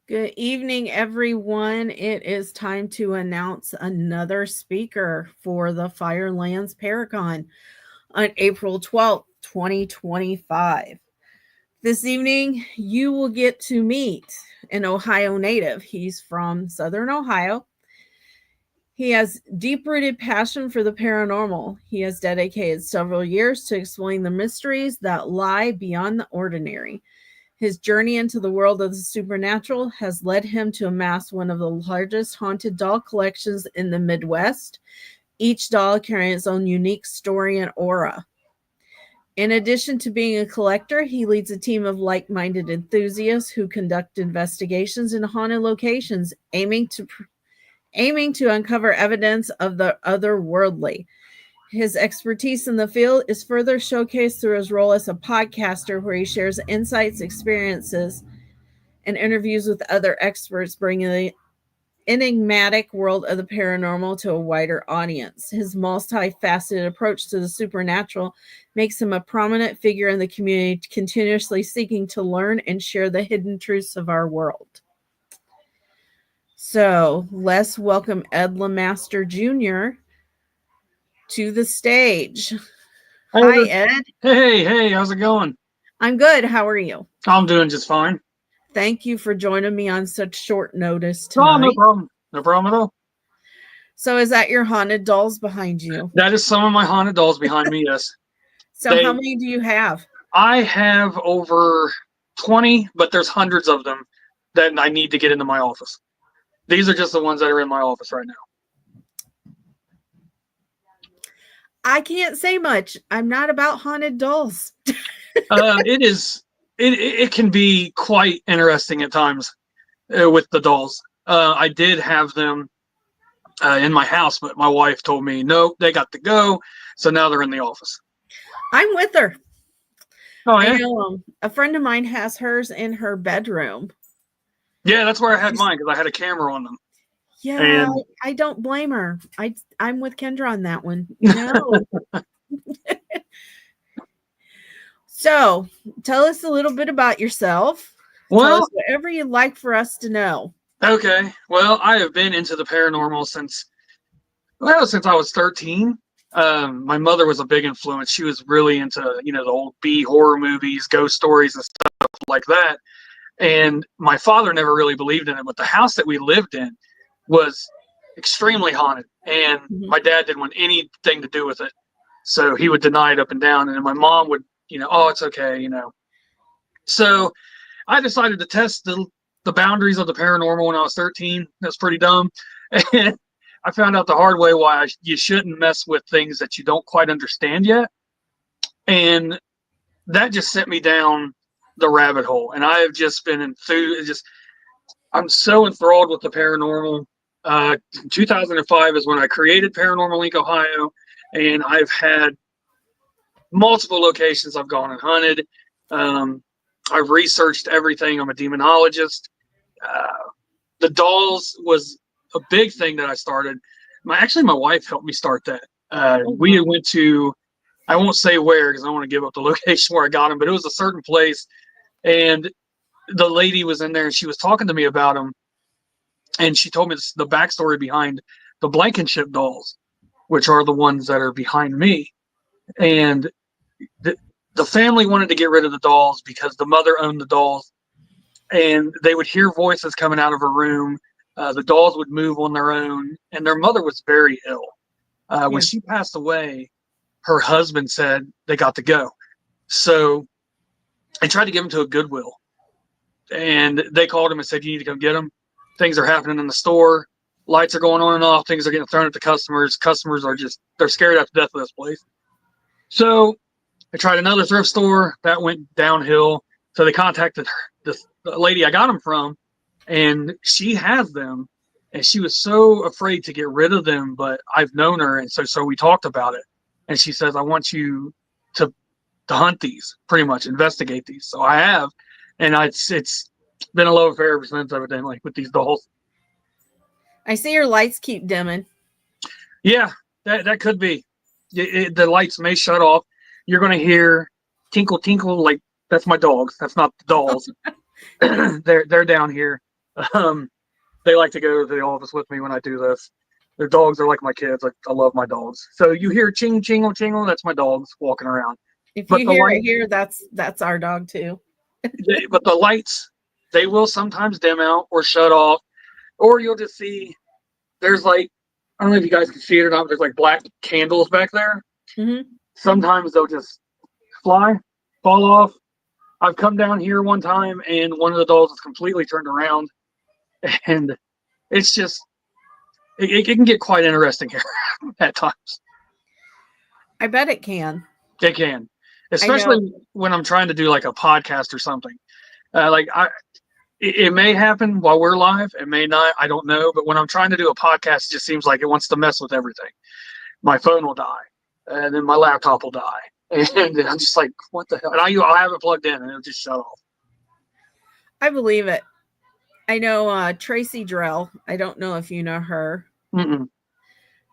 Good evening, everyone. It is time to announce another speaker for the Firelands Paracon on April 12th, 2025. This evening, you will get to meet an Ohio native. He's from Southern Ohio. He has deep-rooted passion for the paranormal. He has dedicated several years to exploring the mysteries that lie beyond the ordinary. His journey into the world of the supernatural has led him to amass one of the largest haunted doll collections in the Midwest, each doll carrying its own unique story and aura. In addition to being a collector, he leads a team of like-minded enthusiasts who conduct investigations in haunted locations, aiming to uncover evidence of the otherworldly. His expertise in the field is further showcased through his role as a podcaster, where he shares insights, experiences, and interviews with other experts, bringing the enigmatic world of the paranormal to a wider audience. His multifaceted approach to the supernatural makes him a prominent figure in the community, continuously seeking to learn and share the hidden truths of our world. So let's welcome Ed Lemaster Jr. to the stage. Hi, Ed. Hey, how's it going? I'm good. How are you? I'm doing just fine. Thank you for joining me on such short notice tonight. Oh, no problem. No problem at all. So is that your haunted dolls behind you? That is some of my haunted dolls behind me, yes. So how many do you have? I have over 20, but there's hundreds of them that I need to get into my office. These are just the ones that are in my office right now. I can't say much. I'm not about haunted dolls. It can be quite interesting at times with the dolls. I did have them in my house, but my wife told me, no, they got to go. So now they're in the office. I'm with her. Oh, yeah? I know, a friend of mine has hers in her bedroom. Yeah, that's where I had mine, because I had a camera on them. Yeah, and I don't blame her. I'm with Kendra on that one. No. So, tell us a little bit about yourself. Tell us whatever you'd like for us to know. Okay. Well, I have been into the paranormal since I was 13. My mother was a big influence. She was really into, the old B horror movies, ghost stories, and stuff like that. And my father never really believed in it, but the house that we lived in was extremely haunted, and my dad didn't want anything to do with it. So he would deny it up and down, and then my mom would, oh, it's okay, So I decided to test the boundaries of the paranormal when I was 13. That's pretty dumb. And I found out the hard way why you shouldn't mess with things that you don't quite understand yet. And that just sent me down the rabbit hole. And I have just been I'm so enthralled with the paranormal. 2005 is when I created Paranormal Inc. Ohio, and I've had multiple locations I've gone and hunted. I've researched everything. I'm a demonologist. The dolls was a big thing that I started. My wife helped me start that. We went to, I won't say where because I don't want to give up the location where I got them, but it was a certain place, and the lady was in there and she was talking to me about them, and she told me the backstory behind the Blankenship dolls, which are the ones that are behind me. And the family wanted to get rid of the dolls because the mother owned the dolls, and they would hear voices coming out of her room. The dolls would move on their own, and their mother was very ill. When she passed away, her husband said they got to go. So I tried to give them to a Goodwill, and they called him and said, you need to come get them. Things are happening in the store. Lights are going on and off. Things are getting thrown at the customers. Customers are they're scared to death of this place. So I tried another thrift store. That went downhill. So they contacted the lady I got them from, and she has them. And she was so afraid to get rid of them, but I've known her. And so we talked about it. And she says, I want you to hunt these, pretty much investigate these. So I have. And it's been a love affair ever since, evidently, with these dolls. I see your lights keep dimming. Yeah, that could be. The lights may shut off. You're going to hear tinkle, tinkle. Like, that's my dogs. That's not the dolls. They're down here. Um, they like to go to the office with me when I do this. Their dogs are like my kids. Like, I love my dogs. So you hear ching, chingle, chingle. That's my dogs walking around. If But you the hear it light, here, that's our dog too. but the lights, they will sometimes dim out or shut off, or you'll just see there's like, I don't know if you guys can see it or not, but there's like black candles back there. Mm-hmm. Sometimes they'll just fly, fall off. I've come down here one time and one of the dolls is completely turned around, and it's just it can get quite interesting here at times. I bet it can. It can, I know. especially when I'm trying to do like a podcast or something. Like it may happen while we're live. It may not. I don't know. But when I'm trying to do a podcast, it just seems like it wants to mess with everything. My phone will die, and then my laptop will die, and I'm just like, what the hell? And I'll have it plugged in, and it'll just shut off. I believe it. I know Tracy Drell. I don't know if you know her. Mm-mm.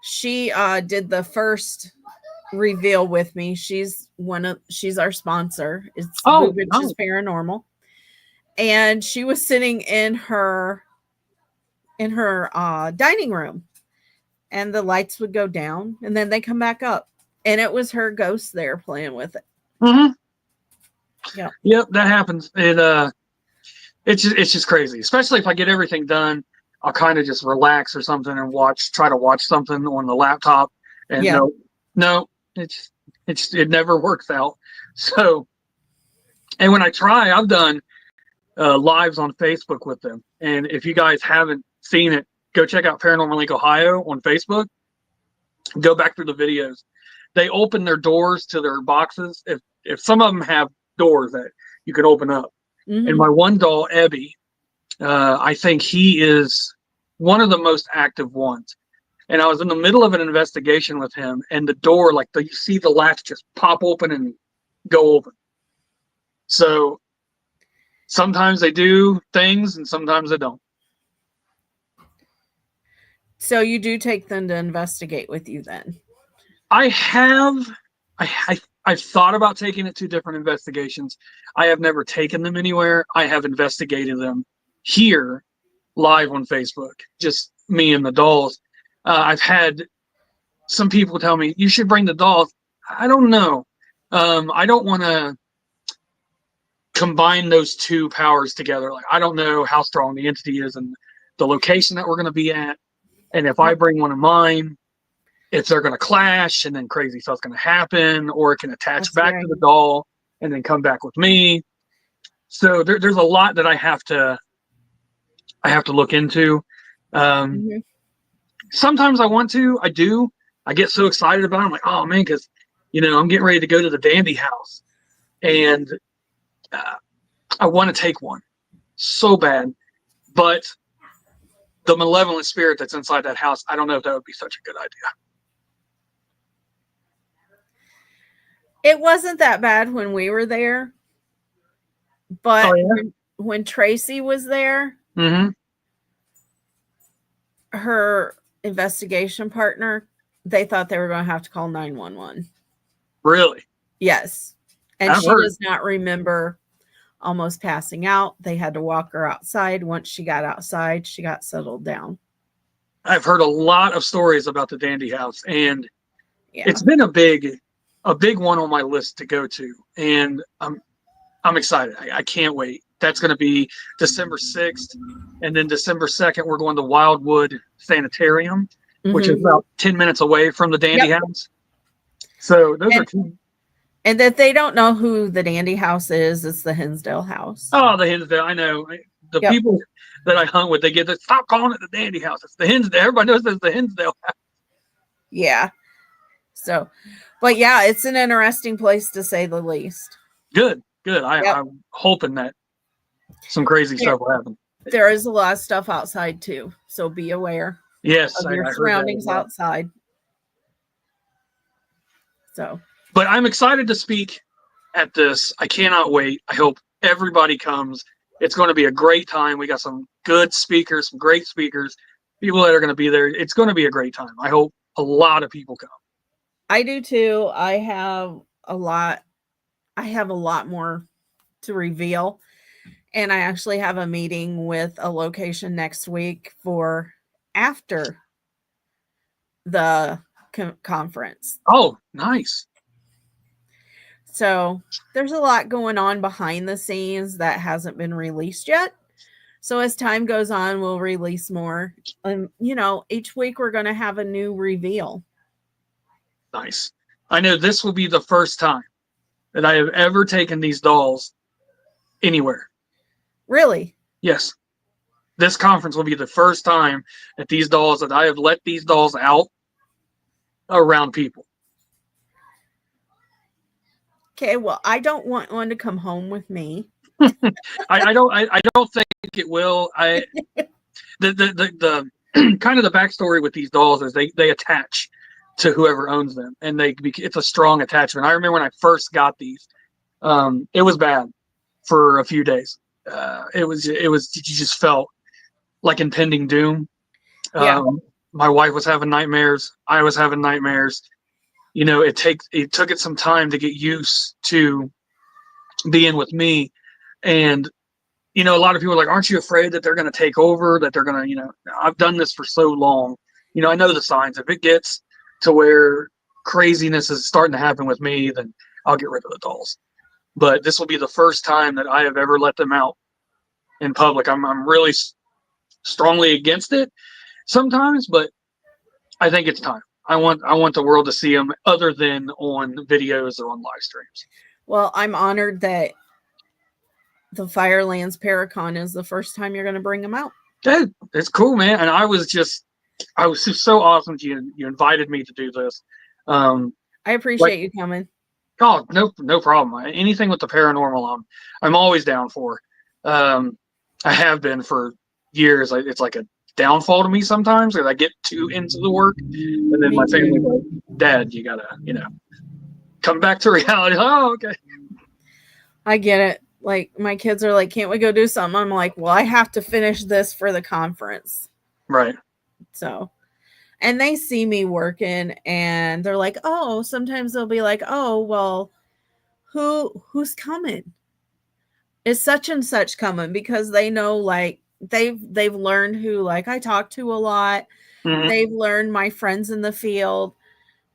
She did the first reveal with me. She's our sponsor. It's Boo Oh, Bitches no. Paranormal. And she was sitting in her dining room, and the lights would go down and then they come back up, and it was her ghost there playing with it. Mm-hmm. Yeah. Yep, that happens. It's just crazy. Especially if I get everything done, I'll kind of just relax or something and try to watch something on the laptop. And Yeah. no, it never works out. So, and when I try, I've done lives on Facebook with them. And if you guys haven't seen it, go check out Paranormal Link Ohio on Facebook. Go back through the videos. They open their doors to their boxes. If some of them have doors that you can open up. And my Mm-hmm. one doll, Ebby, I think he is one of the most active ones. And I was in the middle of an investigation with him, and the door, like you see the latch just pop open and go open. So sometimes they do things, and sometimes they don't. So you do take them to investigate with you then? I have, I've thought about taking it to different investigations. I have never taken them anywhere. I have investigated them here live on Facebook, just me and the dolls. I've had some people tell me you should bring the dolls. I don't know. I don't want to combine those two powers together. Like, I don't know how strong the entity is and the location that we're going to be at. And if I bring one of mine, if they're going to clash and then crazy stuff's going to happen, or it can attach That's back right. to the doll and then come back with me. So there's a lot that I have to look into. Um, Mm-hmm. Sometimes I do. I get so excited about it. I'm like, oh man, because I'm getting ready to go to the Dandy House, and uh, I want to take one so bad, but the malevolent spirit that's inside that house, I don't know if that would be such a good idea. It wasn't that bad when we were there, Oh but yeah. when Tracy was there, Mm-hmm. her investigation partner, they thought they were going to have to call 911. Really? Yes. And I've she heard. does not remember almost passing out. They had to walk her outside. Once she got outside, she got settled down. I've heard a lot of stories about the Dandy House, and Yeah. it's been a big one on my list to go to, and I'm excited. I can't wait. That's going to be December 6th, and then December 2nd we're going to Wildwood Sanitarium, which is Mm-hmm. about 10 minutes away from the Dandy Yep. House. So those are And, two. and that they don't know who the Dandy House is, it's the Hinsdale House. Oh, the Hinsdale. I know. The Yep. people that I hunt with, they get to stop calling it the Dandy House. It's the Hinsdale. Everybody knows it's the Hinsdale. Yeah. So, but yeah, it's an interesting place to say the least. Good. Yep. I'm hoping that some crazy stuff will happen. There is a lot of stuff outside too, so be aware Yes, of I your heard that as surroundings well. outside. So, But I'm excited to speak at this. I cannot wait. I hope everybody comes. It's going to be a great time. We got some good speakers, some great speakers, people that are going to be there. It's going to be a great time. I hope a lot of people come. I do too. I have a lot more to reveal, And I actually have a meeting with a location next week for after the conference. Oh, nice. So there's a lot going on behind the scenes that hasn't been released yet. So as time goes on, we'll release more. Each week we're going to have a new reveal. Nice. I know this will be the first time that I have ever taken these dolls anywhere. Really? Yes. This conference will be the first time that I have let these dolls out around people. Okay, well, I don't want one to come home with me. I don't think it will. The kind of the backstory with these dolls is they attach to whoever owns them, and it's a strong attachment. I remember when I first got these, it was bad for a few days. It was you just felt like impending doom. Yeah. My wife was having nightmares. I was having nightmares. It took it some time to get used to being with me. And, a lot of people are like, aren't you afraid that they're going to take over, that they're going to, I've done this for so long. I know the signs. If it gets to where craziness is starting to happen with me, then I'll get rid of the dolls. But this will be the first time that I have ever let them out in public. I'm really strongly against it sometimes, but I think it's time. I want the world to see them other than on videos or on live streams. Well, I'm honored that the Firelands Paracon is the first time you're going to bring them out. Dude, it's cool, man. And I was just so awesome. You invited me to do this. I appreciate you coming. Oh, no problem. Anything with the paranormal, I'm always down for. I have been for years. It's like a downfall to me sometimes because I get too into the work, and then my family goes, Dad, you gotta, come back to reality. Oh, okay. I get it. Like my kids are like, can't we go do something? I'm like, well, I have to finish this for the conference. Right. So, and they see me working and they're like, oh, sometimes they'll be like, oh, well, who's coming? Is such and such coming? Because they know, like, they've learned who, like, I talk to a lot. Mm-hmm. They've learned my friends in the field.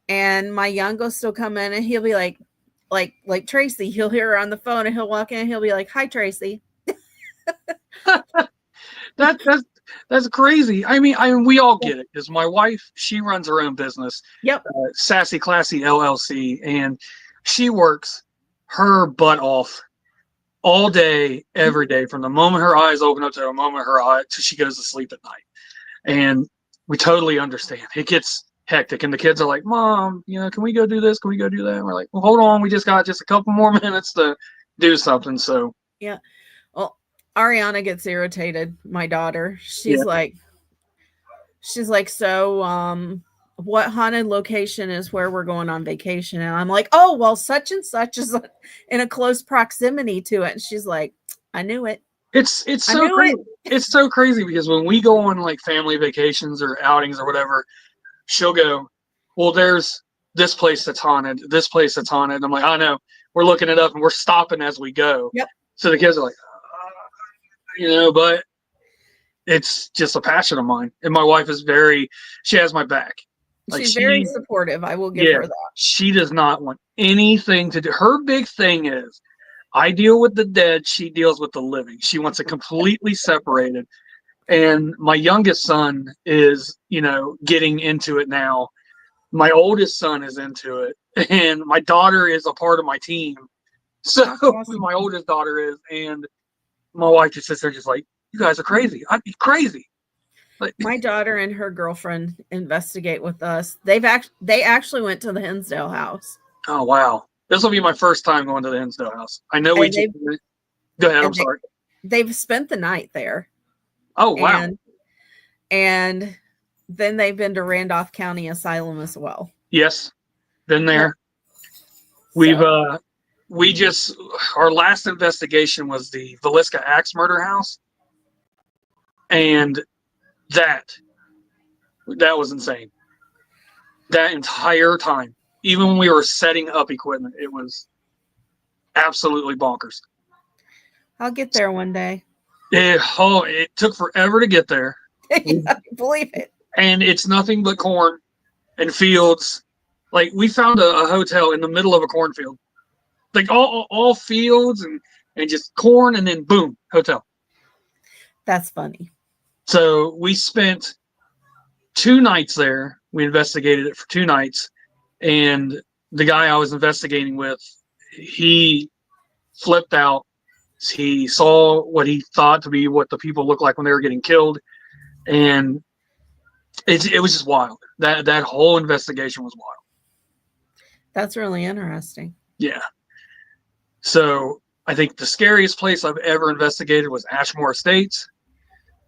And my youngest will come in and he'll be like Tracy, he'll hear her on the phone and he'll walk in and he'll be like, hi, Tracy. That's crazy. I mean, we all get it because my wife, she runs her own business. Yep. Sassy Classy LLC, and she works her butt off all day, every day, from the moment her eyes open up to the moment till she goes to sleep at night. And we totally understand. It gets hectic, and the kids are like, Mom, can we go do this? Can we go do that? And we're like, well, hold on, we just got a couple more minutes to do something. So yeah. Well, Ariana gets irritated, my daughter. She's like, so what haunted location is where we're going on vacation? And I'm like, oh, well, such and such is in a close proximity to it. And she's like, I knew it. It's so crazy. It's so crazy because when we go on like family vacations or outings or whatever, she'll go, well, there's this place that's haunted, this place that's haunted. And I'm like, I know. We're looking it up and we're stopping as we go. Yep. So the kids are like, but it's just a passion of mine. And my wife is she has my back. Like she's very supportive. I will give her that. She does not want anything to do. Her big thing is, I deal with the dead. She deals with the living. She wants it completely separated. And my youngest son is, getting into it now. My oldest son is into it. And my daughter is a part of my team. So awesome. My oldest daughter is. And my wife just sits there just like, you guys are crazy. I'd be crazy. Like, my daughter and her girlfriend investigate with us. They actually went to the Hinsdale house. Oh, wow. This will be my first time going to the Hinsdale house. I know go ahead. I'm sorry. They've spent the night there. Oh, wow. And then they've been to Randolph County Asylum as well. Yes. Been there. Yep. Our last investigation was the Villisca Axe murder house. And that was insane. That entire time, even when we were setting up equipment, it was absolutely bonkers. I'll get there one day. It took forever to get there. I believe it. And it's nothing but corn and fields. Like, we found a hotel in the middle of a cornfield. Like, all fields and just corn, and then boom, hotel. That's funny. So we spent 2 nights there. We investigated it for 2 nights. And the guy I was investigating with, he flipped out. He saw what he thought to be what the people looked like when they were getting killed. And it was just wild. That whole investigation was wild. That's really interesting. Yeah. So I think the scariest place I've ever investigated was Ashmore Estates.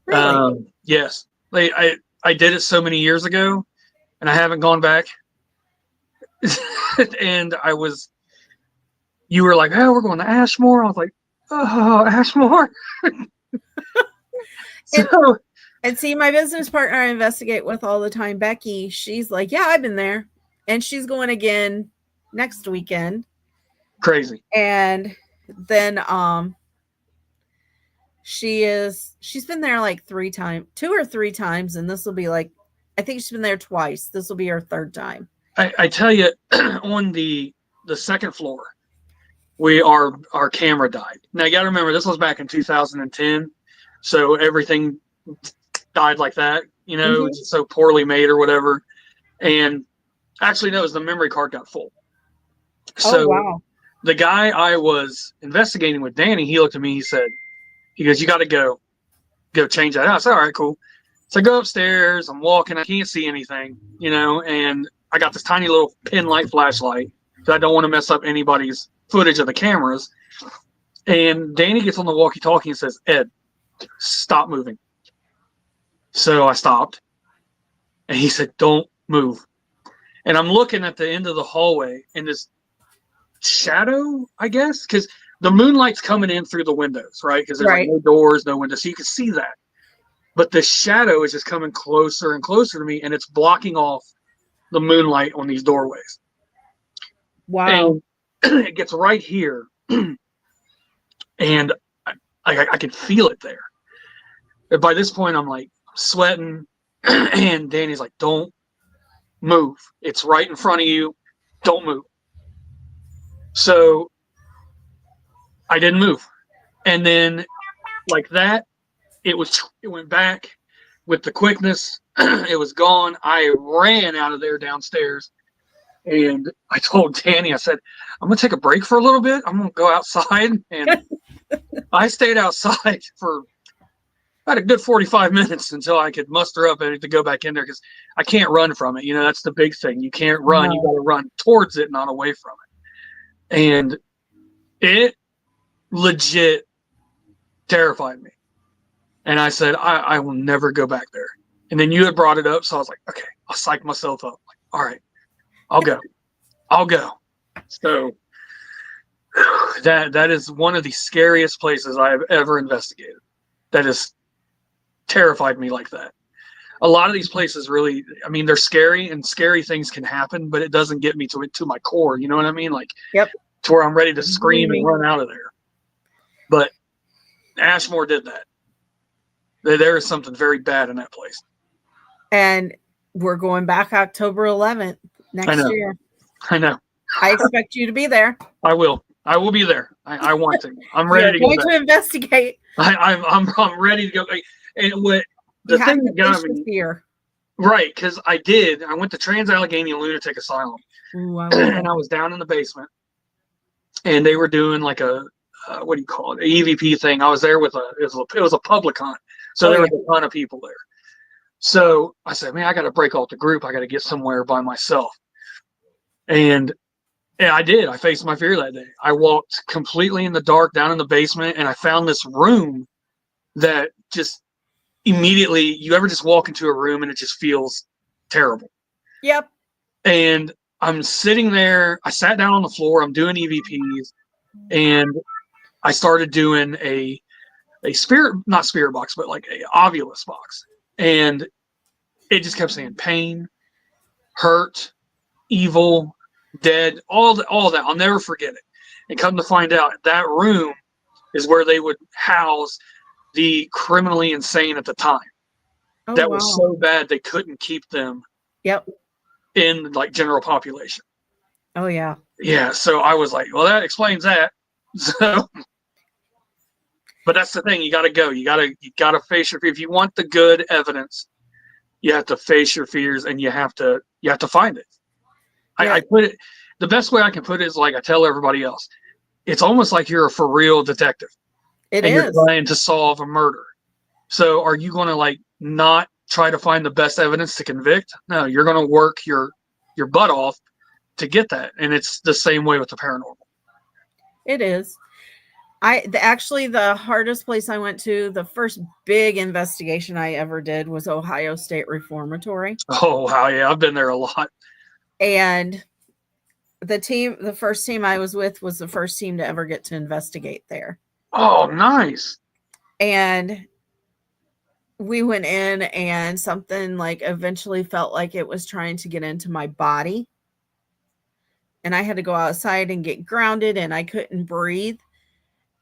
Really? Yes. I did it so many years ago, and I haven't gone back. And you were like, "Oh, we're going to Ashmore." I was like, "Oh, Ashmore." So, and see, my business partner I investigate with all the time, Becky, she's like, "Yeah, I've been there." And she's going again next weekend. crazy. And then she's been there like 2 or 3 times, and this will be like, I think she's been there twice. This will be her 3rd time. I tell you, on the 2nd floor, our camera died. Now you got to remember, this was back in 2010, so everything died like that. It's so poorly made or whatever. And actually, no, it was the memory card got full. So wow. The guy I was investigating with, Danny, he looked at me. He goes, "You got to go change that out." I said, "All right, cool." So I go upstairs. I'm walking. I can't see anything, and I got this tiny little pin light flashlight because I don't want to mess up anybody's footage of the cameras. And Danny gets on the walkie-talkie and says, "Ed, stop moving." So I stopped, and he said, "Don't move." And I'm looking at the end of the hallway, and this shadow, I guess, because the moonlight's coming in through the windows, right? Because there's like no doors, no windows, so you can see that. But the shadow is just coming closer and closer to me, and it's blocking off the moonlight on these doorways. Wow. And it gets right here, and I can feel it there. And by this point, I'm like sweating, and Danny's like, "Don't move. It's right in front of you. Don't move." So I didn't move. And then, like that, it went back with the quickness. It was gone. I ran out of there downstairs, and I told Danny, I said, "I'm going to take a break for a little bit. I'm going to go outside." And I stayed outside for about a good 45 minutes until I could muster up to go back in there, because I can't run from it. That's the big thing. You can't run. No. You got to run towards it, not away from it. And it legit terrified me. And I said, I will never go back there. And then you had brought it up, so I was like, okay, I'll psych myself up. Like, all right, I'll go. So that is one of the scariest places I have ever investigated. That has terrified me like that. A lot of these places really, they're scary, and scary things can happen, but it doesn't get me to my core. You know what I mean? Like, yep. To where I'm ready to scream and run out of there. But Ashmore did that. There is something very bad in that place. And we're going back October 11th next year. I know. I expect you to be there. I will. I will be there. I want to. I'm ready to go. Going to investigate. I'm ready to go. And what the thing that got me here, right? Because I went to Trans-Allegheny Lunatic Asylum, and I was down in the basement, and they were doing like a what do you call it? A EVP thing. I was there with it was a public hunt, so there was a ton of people there. So I said, "Man, I got to break off the group. I got to get somewhere by myself." And I did. I faced my fear that day. I walked completely in the dark down in the basement, and I found this room that just immediately, you ever just walk into a room and it just feels terrible. Yep. And I'm sitting there. I sat down on the floor. I'm doing EVPs, and I started doing a not spirit box, but like a Ovilus box. And it just kept saying pain, hurt, evil, dead, all that. I'll never forget it. And come to find out, that room is where they would house the criminally insane at the time. Oh, That was wow. so bad they couldn't keep them Yep. in like general population. Oh, yeah. Yeah, so I was like, well, that explains that. So, but that's the thing, you got to go. You got to face your fear. If you want the good evidence, you have to face your fears, and you have to find it. Yeah, I put it the best way I can put it is like I tell everybody else. It's almost like you're a for real detective, it and you're is. trying to solve a murder. So, are you going to like not try to find the best evidence to convict? No, you're going to work your butt off to get that, and it's the same way with the paranormal. It is. Actually, the hardest place I went to, the first big investigation I ever did was Ohio State Reformatory. Oh wow, yeah, I've been there a lot. And the first team I was with was the first team to ever get to investigate there. Oh, nice. And we went in and something like eventually felt like it was trying to get into my body. And I had to go outside and get grounded and I couldn't breathe.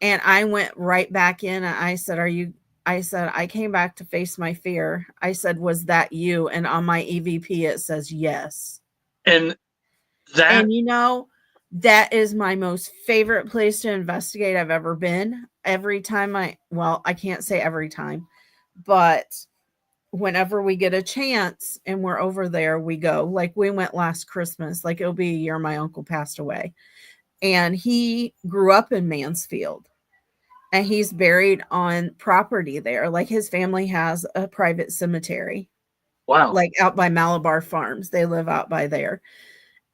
And I went right back in and I said, I said, I came back to face my fear. I said, was that you? And on my EVP, it says yes. And that And that is my most favorite place to investigate I've ever been. Every time I can't say every time, but whenever we get a chance and we're over there, we go. Like we went last Christmas, like it'll be a year my uncle passed away. And he grew up in Mansfield and he's buried on property there. Like his family has a private cemetery, wow, like out by Malabar Farms. They live out by there.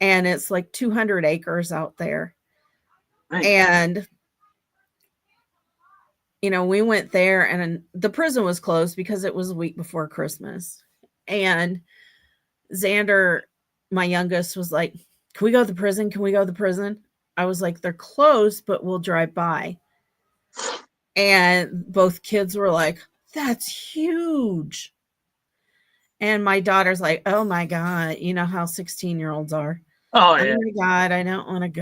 And it's like 200 acres out there. man. And we went there and the prison was closed because it was a week before Christmas. And Xander, my youngest, was like, can we go to the prison? Can we go to the prison? I was like, they're closed, but we'll drive by. And both kids were like, that's huge. And my daughter's like, oh my God, you know how 16-year-olds are. Oh Oh yeah, my God, I don't want to go.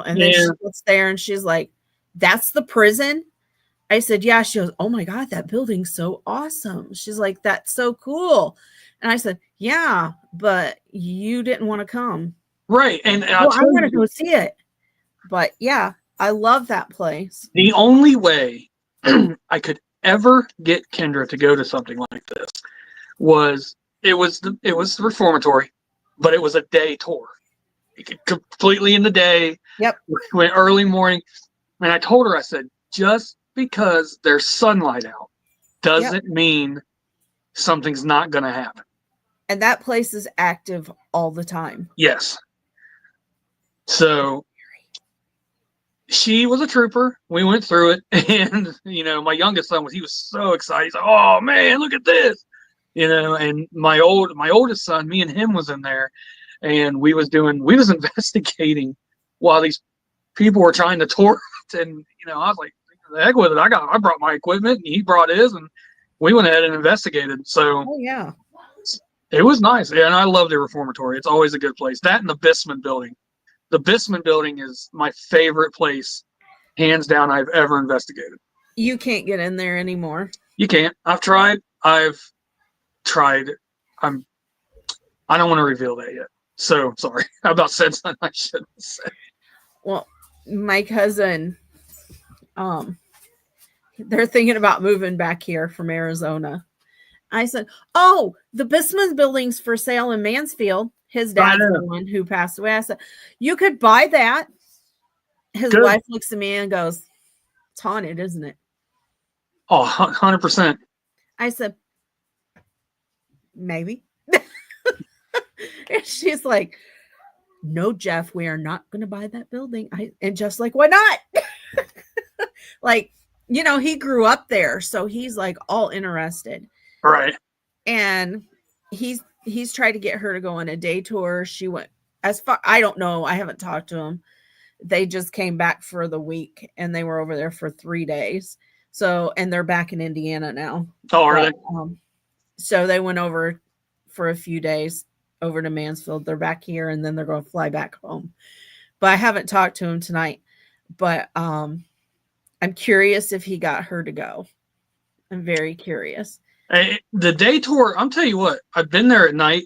And then yeah. she gets there and she's like, that's the prison? I said, yeah. She goes, oh my God, that building's so awesome. She's like, that's so cool. And I said, yeah, but you didn't want to come. Right. And I'll Well, I tell want to you, go see it. But yeah, I love that place. the only way I could ever get Kendra to go to something like this was it was reformatory, but it was a day tour. Completely in the day. Yep. We went early morning. And I told her, I said, just because there's sunlight out Yep. doesn't mean something's not going to happen. And that place is active all the time. Yes. So she was a trooper. We went through it, and my youngest son he was so excited. He's like, "Oh man, look at this!" And my oldest son, me and him was in there, and we was investigating while these people were trying to tour it, and I was like, "The heck with it! I brought my equipment, and he brought his, and we went ahead and investigated." So Oh yeah. it was nice, yeah, and I love the reformatory. It's always a good place. That and the Bisman building. The Bisman building is my favorite place, hands down, I've ever investigated. You can't get in there anymore. You can't. I've tried. I don't want to reveal that yet. So sorry. I about said something I shouldn't have said. Well, my cousin, they're thinking about moving back here from Arizona. I said, oh, the Bisman building's for sale in Mansfield. His dad's the one who passed away. I said, you could buy that. His wife looks at me and goes, it's haunted, isn't it? Oh, 100%. I said, maybe. And she's like, no, Jeff, we are not going to buy that building. And just like, why not? Like, he grew up there. So he's like all interested. Right. And he's tried to get her to go on a day tour. She went as far, I don't know. I haven't talked to him. They just came back for the week and they were over there for 3 days. So, and they're back in Indiana now. Oh, are they? So they went over for a few days over to Mansfield. They're back here and then they're going to fly back home. But I haven't talked to him tonight. But I I'm curious if he got her to go. I'm very curious. The day tour, I'm telling you what, I've been there at night,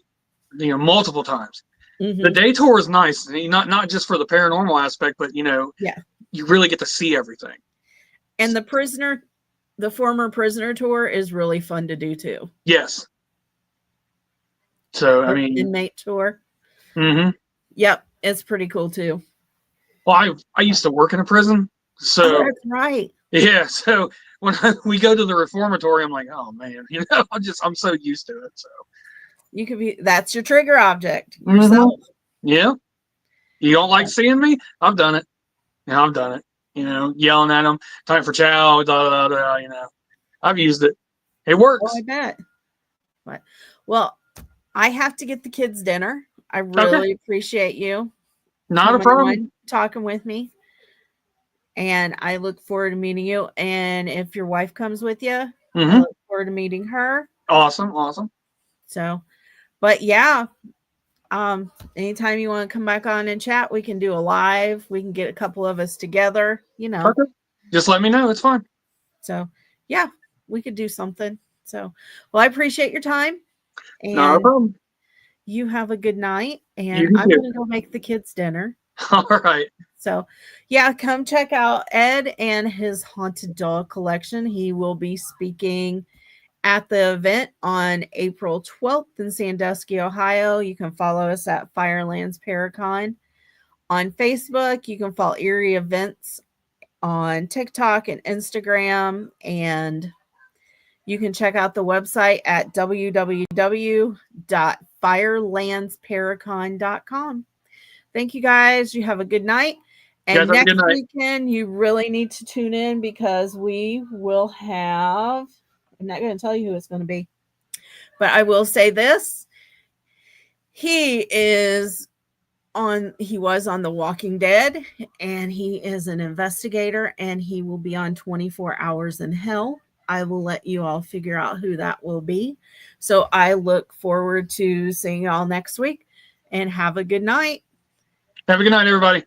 multiple times. The Mm-hmm. day tour is nice, not just for the paranormal aspect, but Yeah. you really get to see everything. And the former prisoner tour is really fun to do too. Yes. So I The mean, inmate tour. mm-hmm. Yep, it's pretty cool too. Well, I used to work in a prison, Oh, so that's right. yeah. So when we go to the reformatory, I'm like, oh man, I'm so used to it. So You could be that's your trigger object mm-hmm. yourself. Yeah. You don't like seeing me? I've done it. Yeah, I've done it. Yelling at them, time for chow, da da da. I've used it. It Oh, I works. bet. But well, I have to get the kids dinner. I Okay. really appreciate you Not a coming problem. on, talking with me. And I look forward to meeting you. And if your wife comes with you, I Mm-hmm. look forward to meeting her. Awesome. Awesome. So, but yeah, anytime you want to come back on and chat, we can do a live. We can get a couple of us together, Okay. Just let me know. It's fine. So, yeah, we could do something. So, well, I appreciate your time Not a and problem. you have a good night. And You I'm too. going to go make the kids dinner. All right. So, yeah, come check out Ed and his haunted doll collection. He will be speaking at the event on April 12th in Sandusky, Ohio. You can follow us at Firelands Paracon on Facebook. You can follow Erie Events on TikTok and Instagram. And you can check out the website at www.firelandsparacon.com. Thank you guys. You have a good night. You guys And have a good next night. weekend, you really need to tune in because we will have, I'm not going to tell you who it's going to be, but I will say this. He was on The Walking Dead, and he is an investigator, and he will be on 24 Hours in Hell. I will let you all figure out who that will be. So I look forward to seeing y'all next week, and have a good night. Have a good night, everybody.